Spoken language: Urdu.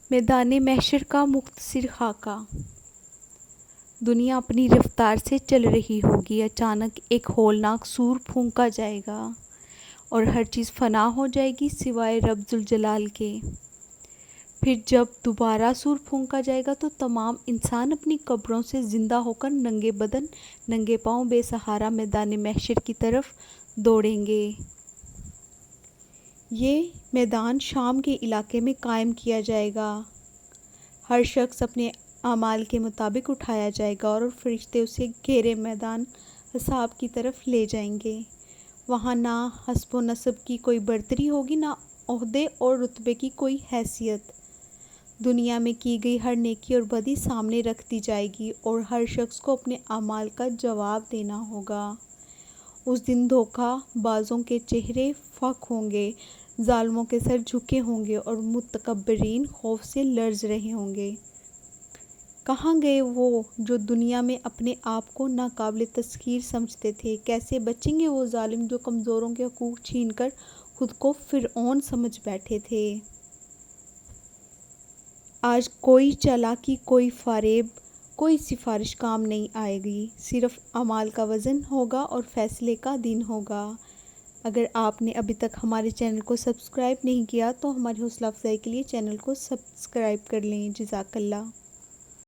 میدان محشر کا مختصر خاکہ۔ دنیا اپنی رفتار سے چل رہی ہوگی، اچانک ایک ہولناک سور پھونکا جائے گا اور ہر چیز فنا ہو جائے گی سوائے رب ذوالجلال کے۔ پھر جب دوبارہ سور پھونکا جائے گا تو تمام انسان اپنی قبروں سے زندہ ہو کر ننگے بدن، ننگے پاؤں، بے سہارا میدان محشر کی طرف دوڑیں گے۔ یہ میدان شام کے علاقے میں قائم کیا جائے گا۔ ہر شخص اپنے اعمال کے مطابق اٹھایا جائے گا اور فرشتے اسے گہرے میدان حساب کی طرف لے جائیں گے۔ وہاں نہ حسب و نسب کی کوئی برتری ہوگی، نہ عہدے اور رتبے کی کوئی حیثیت۔ دنیا میں کی گئی ہر نیکی اور بدی سامنے رکھ دی جائے گی اور ہر شخص کو اپنے اعمال کا جواب دینا ہوگا۔ اس دن دھوکہ بازوں کے چہرے فاق ہوں گے، ظالموں کے سر جھکے ہوں گے اور متکبرین خوف سے لرز رہے ہوں گے۔ کہاں گئے وہ جو دنیا میں اپنے آپ کو ناقابل تسخیر سمجھتے تھے؟ کیسے بچیں گے وہ ظالم جو کمزوروں کے حقوق چھین کر خود کو فرعون سمجھ بیٹھے تھے؟ آج کوئی چالاکی، کوئی فریب، کوئی سفارش کام نہیں آئے گی۔ صرف اعمال کا وزن ہوگا اور فیصلے کا دن ہوگا۔ اگر آپ نے ابھی تک ہمارے چینل کو سبسکرائب نہیں کیا تو ہماری حوصلہ افزائی کے لیے چینل کو سبسکرائب کر لیں۔ جزاک اللہ۔